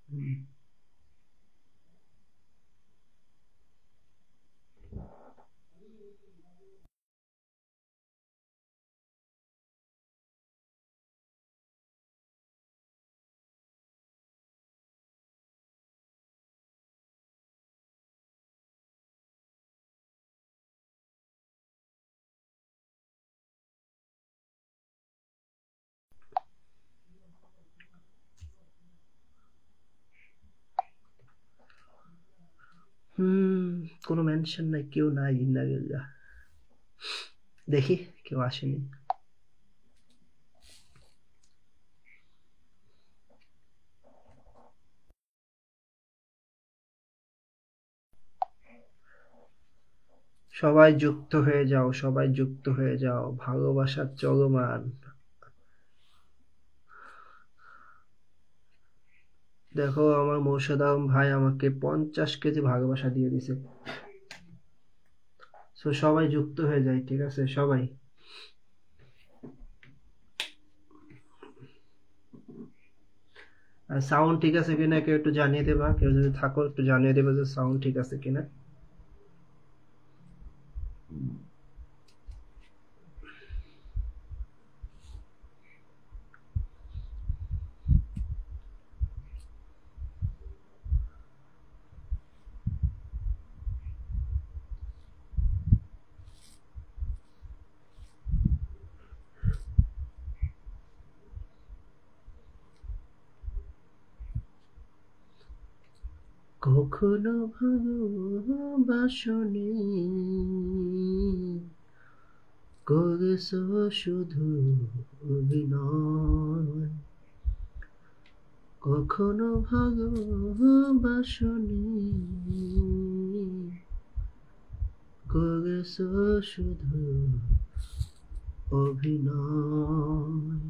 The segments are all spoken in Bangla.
হুম। হুম, কোনো মেনশন নাই, কেউ নাই, ইন্নালিল্লাহ। দেখি কেউ আসেনি। সবাই যুক্ত হয়ে যাও, সবাই যুক্ত হয়ে যাও, ভালোবাসার চলমান। দেখো আমার মৌসুদাম ভাই আমাকে 50 কেজি ভালোবাসা দিয়ে দিছে। সো সবাই যুক্ত হয়ে যায়, ঠিক আছে সবাই। আর সাউন্ড ঠিক আছে কিনা কেউ একটু জানিয়ে দেবা, কেউ যদি থাকো একটু জানিয়ে দেবা যে সাউন্ড ঠিক আছে কিনা। কখনো ভালোবাসনি, করেছো শুধু অভিনয়। কখনো ভালোবাসনি, করেছো শুধু অভিনয়।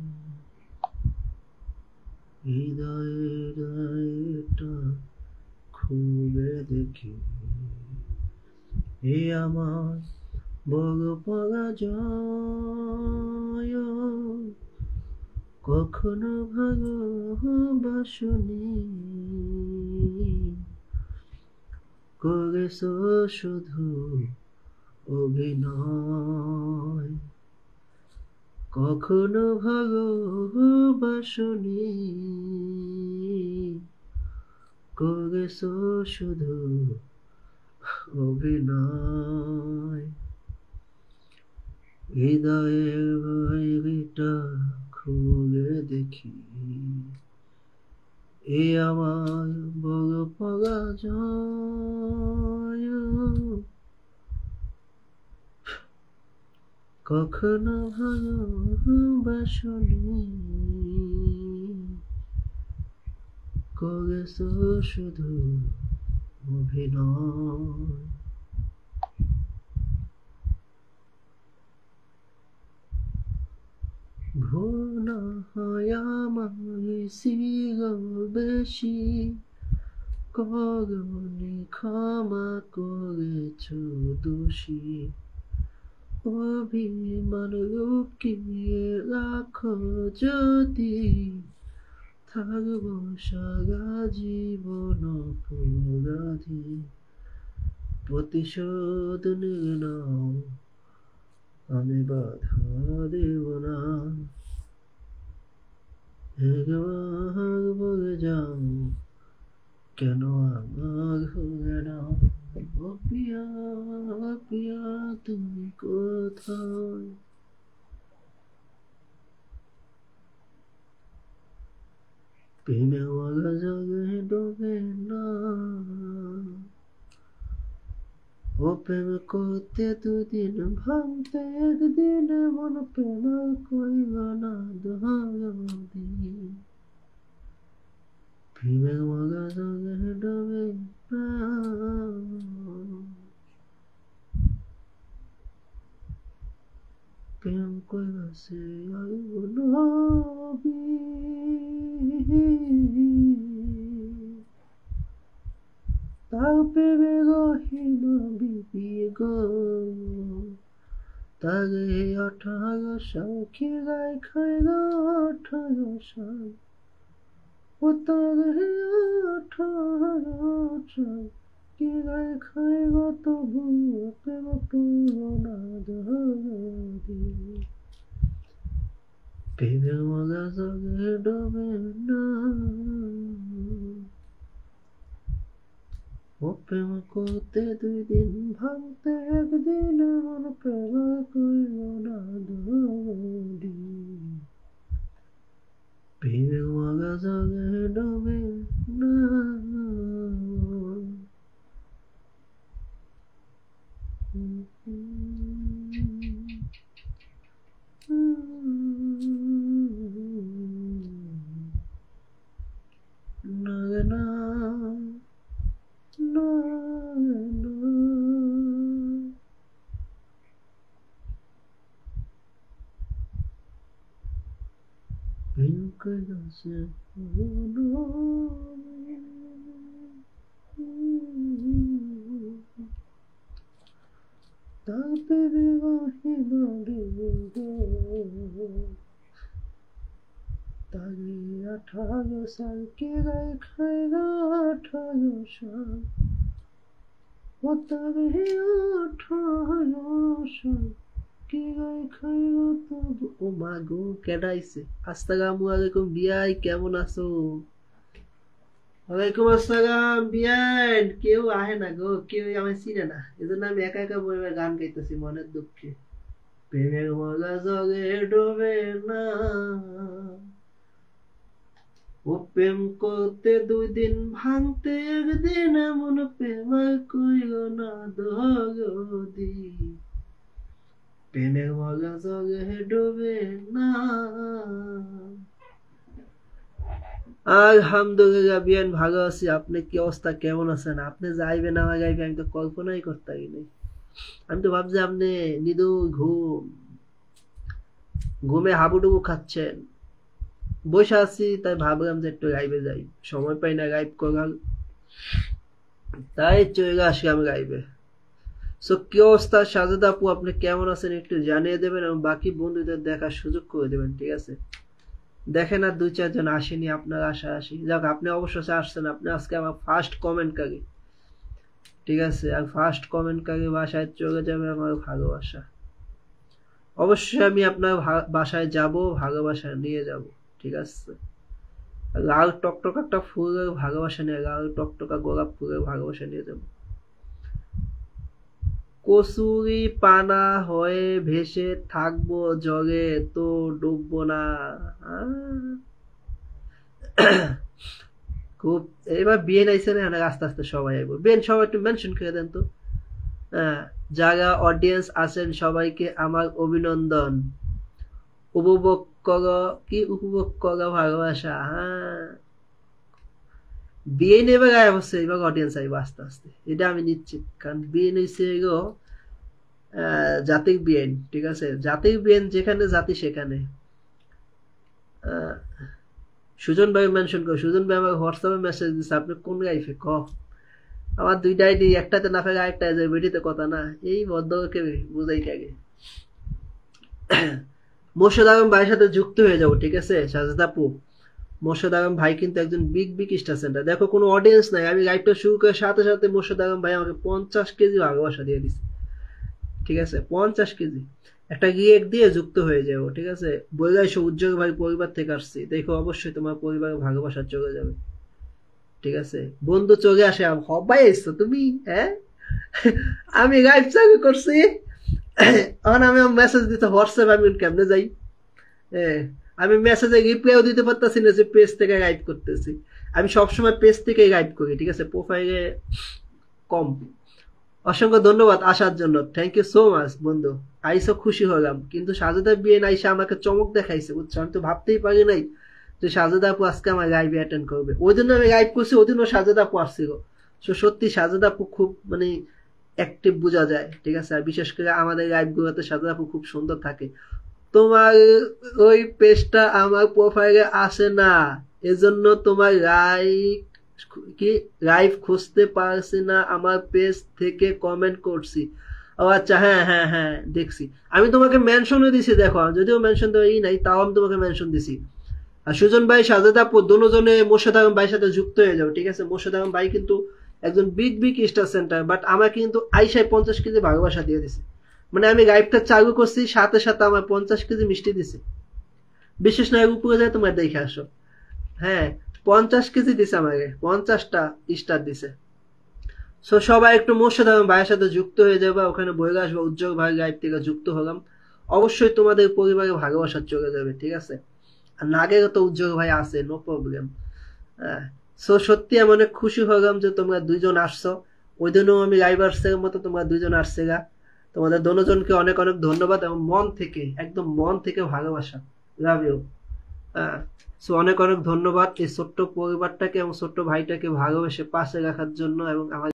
হৃদয়ের এটা খুলে দেখি, এ আমার বড় পরাজয়। কখনো ভালোবাসনি, করেছো শুধু অভিনয়। কখনো ভালোবাসনি, করেছো শুধু অভিনয়। হৃদয়ের বাইরেটা খুলে দেখি, এ আমার বড় পরাজয়। কখনো ভালোবাসনি, করেছো শুধু অভিনয়। ভুল না হয় আমার ছিল বেশি, করনি ক্ষমা করেছ দোষী। অভিমান লুকিয়ে রাখো যদি, থাকবো সারা জীবন অপরাধী। প্রতিশোধ নিয়ে নাও, আমি বাধা দেব না। একবার বলে যাও, কেন আমার হয়ে না। ও পিয়া, ও পিয়া তুমি কোথায়। প্রেমে ওরা জলে ডোবে না, ও প্রেম করতে দুদিন ভাঙতে একদিন, মন প্রেম কইল না দহদিন। প্রেমে ওরা জলে ডোবে না, প্রেম কইবাছে আইব নবী। তার প্রেমে রহিল বিবি গো, তারে 18 সাল খিরায় খাইল 18 সাল, ও তারে কে গায়ে খায় গো তবু প্রেম পুরোনা যদি প্রেমের মজা জগে ডোবে না ও প্রেম করতে 2 দিন ভাঙতে 1 দিন মন প্রেম কইল না যদি প্রেমের মজা জগে ডোবে না না तागे 18 साल के गाय खाएगा 18 साल वो तागे 18 साल के गाय खाएगा तब ओ मागो केडा आइছে আসসালামু আলাইকুম বিয়াই কেমন আছো ওয়ালাইকুম আসসালাম বিয়াই কেউ আহে না গো কেউ আমায় চিনে না এজন্য আমি একা একা বইবার গান গাইতেছি মনের দুঃখে প্রেমের মজা জগে ডোবে না ও প্রেম করতে 2 দিন ভাঙতে 1 দিন এমন প্রেম কইল না যদি প্রেমের মজা জগে ডোবে না আলহামদুলিল্লাহ বিয়ান ভালো আছি আপনি কি অবস্থা কেমন আছেন আপনি যাইবেন না যাইবেন আমি তো কল্পনাই করতে পারি নাই আমি তো ভাবছি আপনি নিদু ঘুমে হাবুডুবু খাচ্ছেন বসে আছি তাই ভাবলাম যে একটু লাইভে যাই সময় পাই না লাইভ করার তাই চলে আসলাম লাইভে সো কি অবস্থা সাজেদ আপু আপনি কেমন আছেন একটু জানিয়ে দেবেন এবং বাকি বন্ধুদের দেখার সুযোগ করে দেবেন ঠিক আছে দেখেন আর 2-4 জন আসেনি আপনার আশা আসি যাক আপনি অবশ্যই আসছেন আপনি আজকে আমার ফার্স্ট কমেন্টকারী ঠিক আছে আর ফার্স্ট কমেন্টকারী বাসায় চলে যাবে আমার ভালোবাসা অবশ্যই আমি আপনার বাসায় যাব ভালোবাসা নিয়ে যাব ঠিক আছে লাল টকটকা একটা ফুলের ভালোবাসা নিয়ে লাল টকটকা গোলাপ ফুলের ভালোবাসা নিয়ে যাব কসুরি পানা হয়ে ভেসে থাকবো জলে তো ডুববো না খুব এবার বিয়ে নাইছে না আস্তে আস্তে সবাই আইবো বেন সবাই একটু মেনশন করে দেন তো যারা অডিয়েন্স আছেন সবাইকে আমার অভিনন্দন উপভোগ করা ভালোবাসা বিয়ে নেবে গায়ে বসছে এবার অডিয়েন্স আইবো আস্তে আস্তে এটা আমি নিশ্চিত কারণ বিয়ে নিচ্ছে গো জাতির বিয়েন ঠিক আছে জাতির বিয়েন যেখানে জাতি সেখানে সুজন ভাই মেনশন করো সুজন ভাই আমার হোয়াটসঅ্যাপে মেসেজ দিচ্ছে আপনি কোন লাইফে ক আমার 2টা আইডি একটাতে না ফেলে আরেকটা যায় বেটিতে কথা না এই ভদ্রকে বুঝাই আগে মোর্শেদ আলম ভাইয়ের সাথে যুক্ত হয়ে যাবো ঠিক আছে সাজেদ আপু মোর্শেদ আলম ভাই কিন্তু একজন বিগ স্টার সেন্টার দেখো কোনো অডিয়েন্স নাই আমি লাইভটা শুরু করে সাথে সাথে মোর্শেদ আলম ভাই আমাকে 50 কেজি ভালোবাসা দিয়ে দিচ্ছে ঠিক আছে 50 কেজি একটা গিয়েক দিয়ে যুক্ত হয়ে যাবো ঠিক আছে বলে এসো উজ্জ্বল ভাই পরিবার থেকে আসছি দেখো অবশ্যই তোমার পরিবারের ভালোবাসা চলে যাবে ঠিক আছে বন্ধু চলে আসে সবাই এসছো তুমি হ্যাঁ আমি লাইভ চালু করছি এখন আমি মেসেজ দিতে হোয়াটসঅ্যাপ আমি কেমনে যাই আমি মেসেজে রিপ্লাইও দিতে পারতেছি না যে পেজ থেকে লাইভ করতেছি আমি সবসময় পেজ থেকে লাইভ করি ঠিক আছে প্রোফাইলে কম অসংখ্য ধন্যবাদ আসার জন্য থ্যাংক ইউ সো মাচ বন্ধু আইসো খুশি হলাম কিন্তু সাজেদা বিয়ে আইসা আমাকে চমক দেখাইছে বুঝছো আমি তো ভাবতেই পারি নাই যে সাজেদা আপু আজকে আমার লাইভে অ্যাটেন্ড করবে ওই জন্য আমি লাইভ করছি ওই দিনও সাজেদা আপু আসছিল সত্যি সাজেদা আপু খুব মানে অ্যাক্টিভ বোঝা যায় ঠিক আছে আর বিশেষ করে আমাদের লাইভগুলোতে সাজেদা আপু খুব সুন্দর থাকে তোমার ওই পেজটা আমার প্রোফাইলে আসে না এজন্য তোমার লাইভ খুঁজতে পারছি না আমার পেজ থেকে কমেন্ট করছি ও আচ্ছা হ্যাঁ হ্যাঁ হ্যাঁ দেখছি আমি তোমাকে মেনশনও দিছি দেখো যদিও মেনশন দেওয়া নাই তাও আমি তোমাকে মেনশন দিছি আর সুজন ভাই সাজেদা আপু দুজনে মোর্শেদ আলম ভাইয়ের সাথে যুক্ত হয়ে যাও, ঠিক আছে? মোর্শেদ আলম ভাই কিন্তু একজন big big star centre, but আমাকে কিন্তু আইসায় 50 কেজি ভালোবাসা দিয়ে দিছে। মানে আমি লাইভটা চালু করছি, সাথে সাথে আমার 50 কেজি মিষ্টি দিছে। বিশেষ নয়, উপরে যায় তোমার দেখে আসো। হ্যাঁ, 50 কেজি দিছে আমাকে, 50টা স্টার দিছে। সো সবাই একটু মোর্শেদ আলম ভাইয়ের সাথে যুক্ত হয়ে যাবে, ওখানে বলে আসবে উজ্জ্বল ভাই লাইভ থেকে যুক্ত হলাম। অবশ্যই তোমাদের পরিবারে ভালোবাসা চলে যাবে, ঠিক আছে? আর নাগেরও তো উজ্জ্বল ভাই আছে, নো প্রবলেম। হ্যাঁ, সো সত্যি আমি অনেক খুশি হলাম যে তোমরা দুইজন আসছো। ওই দিনও আমি লাইভ আসছে মতো তোমরা দুইজন আসছিলা। তোমাদের দুজনকে অনেক অনেক ধন্যবাদ এবং মন থেকে, একদম মন থেকে ভালোবাসা। Love you. হ্যাঁ, সো অনেক অনেক ধন্যবাদ এই ছোট্ট পরিবারটাকে এবং ছোট্ট ভাইটাকে ভালোবেসে পাশে রাখার জন্য এবং আমার